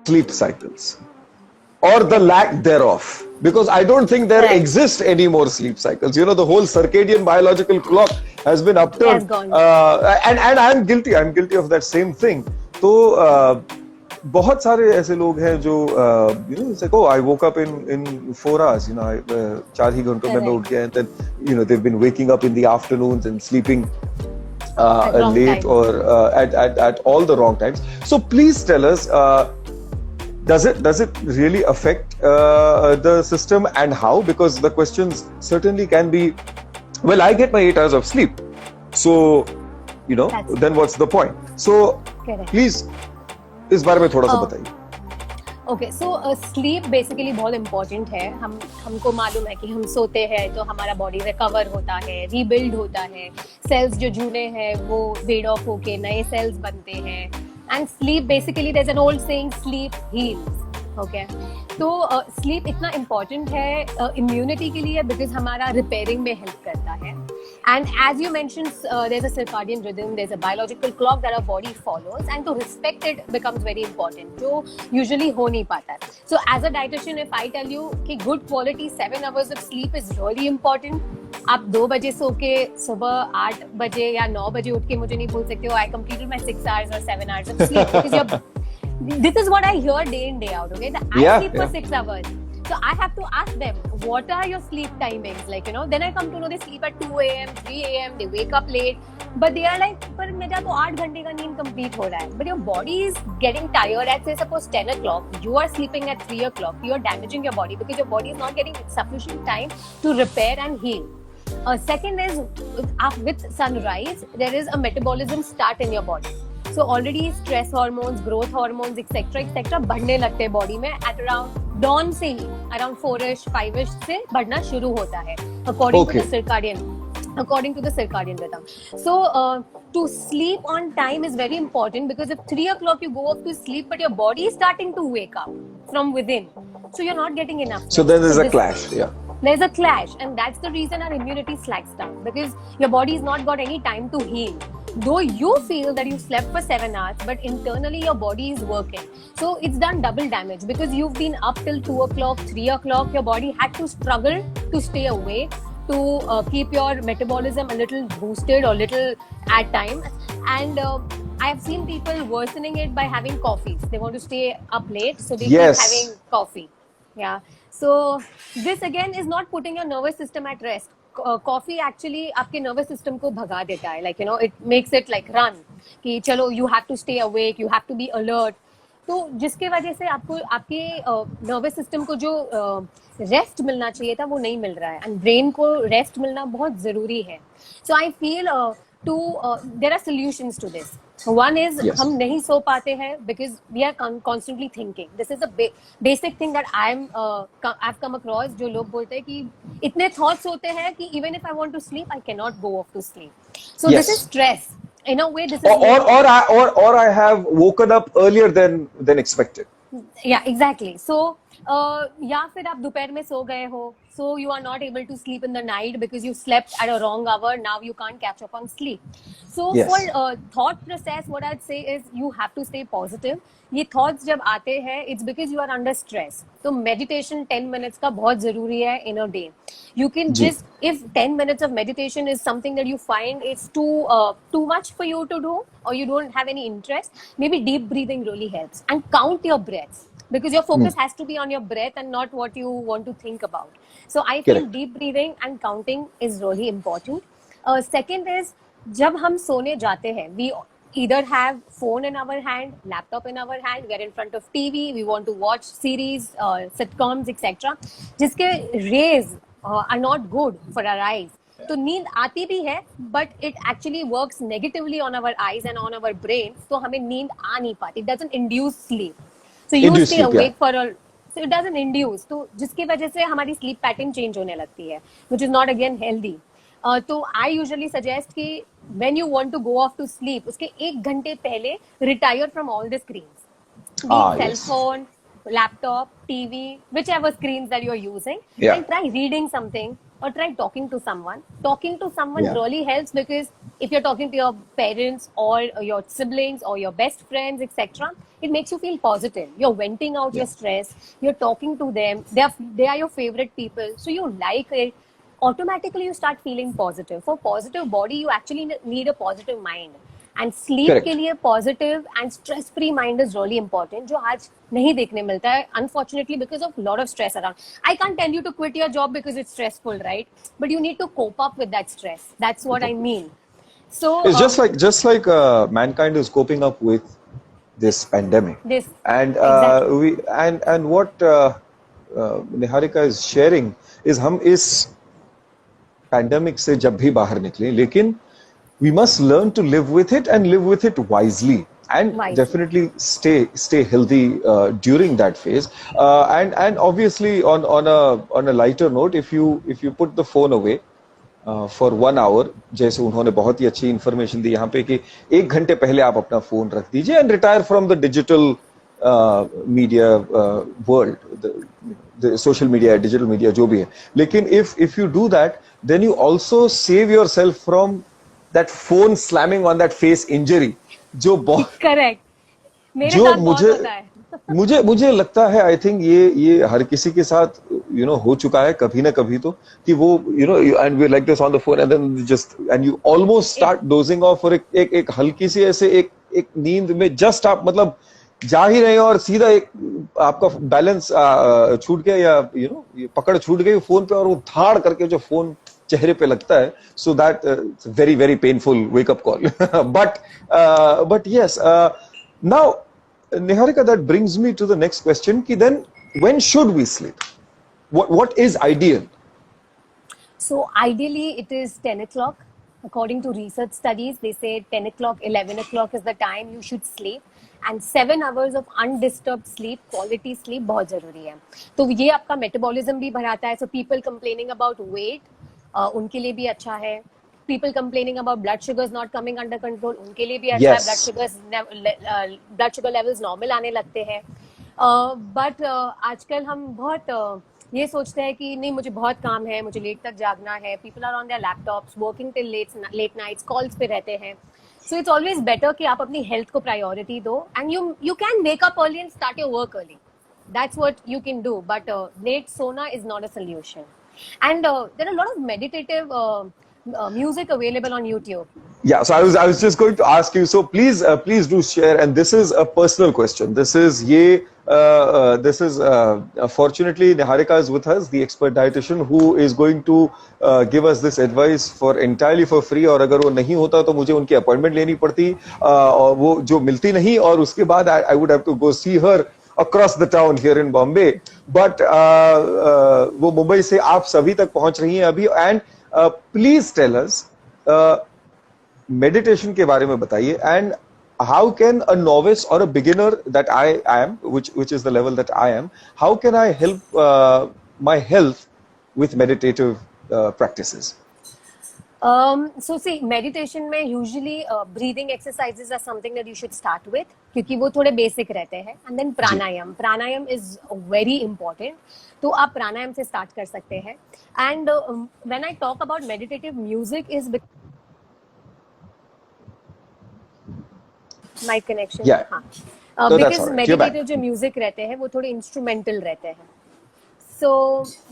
sleep cycles or the lack thereof, because I don't think there exist any more sleep cycles. You know, the whole circadian biological clock has been upturned, and I'm guilty of that same thing. So बहुत सारे ऐसे लोग हैं जो you know, it's like, oh, I woke up in 4 hours, you know, 4 ही घंटों में मैं उठ गया, and then, you know, they've been waking up in the afternoons and sleeping late or at all the wrong times. So please tell us, does it really affect the system, and how? Because the questions certainly can be, well, I get my 8 hours of sleep, so, you know, then what's the point? So please इस बारे में थोड़ा सा बताइए. Okay, so sleep basically बहुत important है. हमको मालूम है कि हम सोते हैं तो हमारा बॉडी रिकवर होता है, रीबिल्ड होता है, सेल्स जो जुड़े हैं वो फेड ऑफ होके नए सेल्स बनते हैं. And sleep basically, there is an old saying, sleep heals. Okay, तो स्लीप इतना इम्पोर्टेंट है इम्यूनिटी के लिए, बिकॉज हमारा रिपेयरिंग में हेल्प करता है. And as you mentioned, there's a circadian rhythm, there's a biological clock that our body follows, and to respect it becomes very important, जो usually हो नहीं पाता है. So as a dietitian, if I tell you कि good quality 7 hours of sleep is really important, आप 2 बजे सो के सुबह 8 बजे या 9 बजे उठ के मुझे नहीं बोल सकते हो I completed my 6 hours or 7 hours of sleep, because this is what I hear day in day out. Okay, I sleep for 6 hours. So I have to ask them, what are your sleep timings? Like, you know, then I come to know they sleep at 2 a.m., 3 a.m., they wake up late. But they are like, पर मेरा तो 8 घंटे का नींद complete हो रहा है. But your body is getting tired at, say, suppose 10 o'clock. You are sleeping at 3 o'clock. You are damaging your body because your body is not getting sufficient time to repair and heal. Second is, with sunrise, there is a metabolism start in your body. So already stress hormones, growth hormones, etc. बढ़ने लगते हैं body में at around dawn से ही, around 4ish, 5ish से बढ़ना शुरू होता है, according to the circadian rhythm. So to sleep on time is very important, because if 3 o'clock you go off to sleep but your body is starting to wake up from within, so you're not getting enough. So then there's a clash. There's a clash, and that's the reason our immunity slacks down, because your body has not got any time to heal. Though you feel that you slept for 7 hours, but internally your body is working. So it's done double damage, because you've been up till 2 o'clock, 3 o'clock, your body had to struggle to stay awake, to keep your metabolism a little boosted or little at time. And I have seen people worsening it by having coffees. They want to stay up late, so they keep having coffee. Yeah. So this again is not putting your nervous system at rest. Coffee actually आपके nervous system को भगा देता है. Like, you know, it makes it like run. कि चलो, you have to stay awake, you have to be alert. तो जिसके वजह से आपको आपके nervous system को जो rest मिलना चाहिए था वो नहीं मिल रहा है. And brain को rest मिलना बहुत ज़रूरी है. So I feel there are solutions to this. One is, हम नहीं सो पाते हैं because we are constantly thinking. This is a basic thing that I've come across. जो लोग बोलते हैं कि इतने thoughts होते हैं कि even if I want to sleep, I cannot go off to sleep. So this is stress. In a way, this is or I have woken up earlier than expected. Yeah, exactly. So या फिर आप दोपहर में सो गए हो, so you are not able to sleep in the night because you slept at a wrong hour. Now you can't catch up on sleep. So for thought process, what I'd say is you have to stay positive. ये thoughts जब आते हैं, it's because you are under stress. तो meditation 10 minutes का बहुत जरूरी है in a day. You can just, if 10 minutes of meditation is something that you find it's too much for you to do, or you don't have any interest, maybe deep breathing really helps. And count your breaths, because your focus has to be on your breath and not what you want to think about. So I feel deep breathing and counting is really important. Second is, जब हम सोने जाते हैं, we either have phone in our hand, laptop in our hand, we are in front of TV, we want to watch series, sitcoms, etc. जिसके rays are not good for our eyes. तो नींद आती भी है, but it actually works negatively on our eyes and on our brain. तो हमें नींद आ नहीं पाती. It doesn't induce sleep. So you stay awake for a, so it doesn't induce. तो जिसकी वजह से हमारी sleep pattern change होने लगती है, which is not again healthy. तो I usually suggest कि when you want to go off to sleep, उसके 1 घंटे पहले retire from all the screens. Cell phone, laptop, TV, whichever screens that you're using, and try reading something or try talking to someone. Talking to someone really helps, because if you're talking to your parents or your siblings or your best friends, etc., it makes you feel positive. You're venting out your stress. You're talking to them. They are your favorite people, so you like it. Automatically, you start feeling positive. For positive body, you actually need a positive mind. And sleep Correct. के लिए positive and stress free mind is really important, जो आज नहीं देखने मिलता है unfortunately because of lot of stress around. I can't tell you to quit your job because it's stressful, right? But you need to cope up with that stress. That's what I mean. So It's just like mankind is coping up with this pandemic. this And exactly. we and what Niharika is sharing is हम इस pandemic से जब भी बाहर निकले, लेकिन we must learn to live with it and live with it wisely, and Wisely. definitely stay healthy during that phase. And obviously on a lighter note, if you put the phone away for 1 hour, जैसे उन्होंने बहुत ही अच्छी information दी यहाँ पे कि 1 घंटे पहले आप अपना फोन रख दीजिए and retire from the digital media world, the social media, digital media जो भी है. लेकिन if you do that, then you also save yourself from that phone slamming on that face injury, जो बहुत करेक्ट. मेरे जो साथ बहुत होता है. मुझे लगता है, आई थिंक ये हर किसी के साथ हो चुका है कभी ना कभी, तो कि वो and we like this on the phone and then just and you almost start dozing off, और एक हल्की सी ऐसे एक नींद में जस्ट आप मतलब जा ही रहे हो और सीधा एक आपका बैलेंस छूट गया, या ये पकड़ छूट गई फोन पे, और वो धाड़ करके जो फोन चेहरे पे लगता है. So that very very painful wake up call. But yes, now Niharika, that brings me to the next question. Ki then, when should we sleep? What is ideal? So ideally, it is 10 o'clock. According to research studies, they say 10 o'clock, 11 o'clock is the time you should sleep. And 7 hours of undisturbed sleep, quality sleep, बहुत जरूरी है. तो ये आपका metabolism भी बढ़ाता है. So people complaining about weight, उनके लिए भी अच्छा है. People complaining about blood sugars not coming under control, उनके लिए भी अच्छा है. Blood sugar levels normal आने लगते हैं. But आजकल हम बहुत ये सोचते हैं कि नहीं, मुझे बहुत काम है, मुझे लेट तक जागना है. People are on their laptops, working till late nights, calls पे रहते हैं. So it's always better कि आप अपनी health को priority दो, and you can wake up early and start your work early. That's what you can do. But late sona is not a solution. And there are a lot of meditative music available on YouTube. Yeah, so I was just going to ask you. So please do share. And this is a personal question. This is fortunately Niharika is with us, the expert dietitian, who is going to give us this advice entirely for free. और अगर वो नहीं होता तो मुझे उनकी appointment लेनी पड़ती, और वो जो मिलती नहीं, और उसके बाद I would have to go see her across the town here in Bombay. But वो मुंबई से आप सभी तक पहुंच रही हैं अभी. And please tell us, meditation के बारे में बताइए, and how can a novice or a beginner that I am, which is the level that I am, how can I help my health with meditative practices? So see, meditation में usually breathing exercises are something that you should start with, क्योंकि वो थोड़े basic रहते हैं. And then pranayam is very important. तो आप प्राणायाम से start कर सकते हैं. And when I talk about meditative music is my connection. Yeah. हाँ. No, that's because all right. You're back. meditative जो music रहते हैं वो थोड़े instrumental रहते हैं. So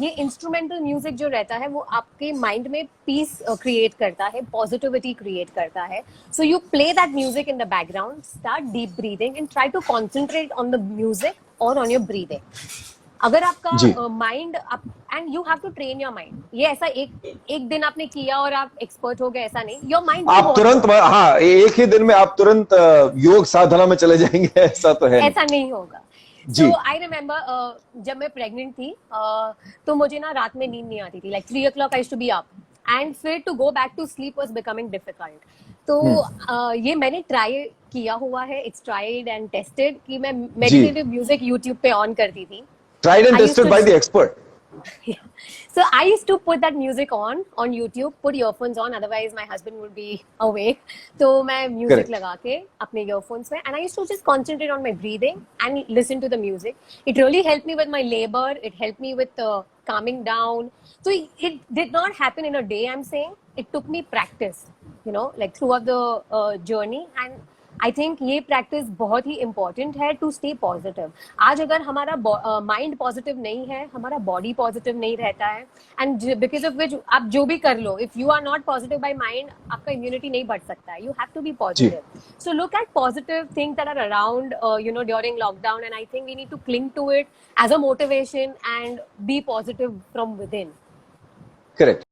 ये इंस्ट्रूमेंटल म्यूजिक जो रहता है वो आपके माइंड में पीस क्रिएट करता है, पॉजिटिविटी क्रिएट करता है. So you play that music in the background, start deep breathing and try to concentrate on the music और ऑन योर ब्रीदिंग. अगर आपका mind and you have to train your mind. ये ऐसा एक दिन आपने किया और आप एक्सपर्ट हो गए, ऐसा नहीं. योर माइंड आप तुरंत, हाँ, एक ही दिन में आप तुरंत योग साधना में चले जाएंगे, ऐसा तो है, ऐसा नहीं होगा. So I remember जब मैं प्रेग्नेंट थी तो मुझे ना रात में नींद नहीं आती थी. Like 3 o'clock I used to be up, and फिर to go back to sleep was becoming difficult. तो ये मैंने ट्राई किया हुआ है. It's tried and tested कि मैं meditative music YouTube पे ऑन करती थी. Tried and tested by the expert. Yeah. So I used to put that music on YouTube, put earphones on, otherwise my husband would be awake. तो मैं music लगा के अपने earphones में, and I used to just concentrate on my breathing and listen to the music. It really helped me with my labor. It helped me with calming down. So it did not happen in a day, I'm saying. It took me practice. you know, like throughout the journey. And I think ये practice बहुत ही important है to stay positive. आज अगर हमारा mind positive नहीं है, हमारा body positive नहीं रहता है, एंड बिकॉज ऑफ विच आप जो भी कर लो, if you are not positive by mind, आपका इम्यूनिटी नहीं बढ़ सकता है. You have to be positive. So look at positive things that are around you know during lockdown, and I think we need to cling to it as a motivation and be positive from within. Correct.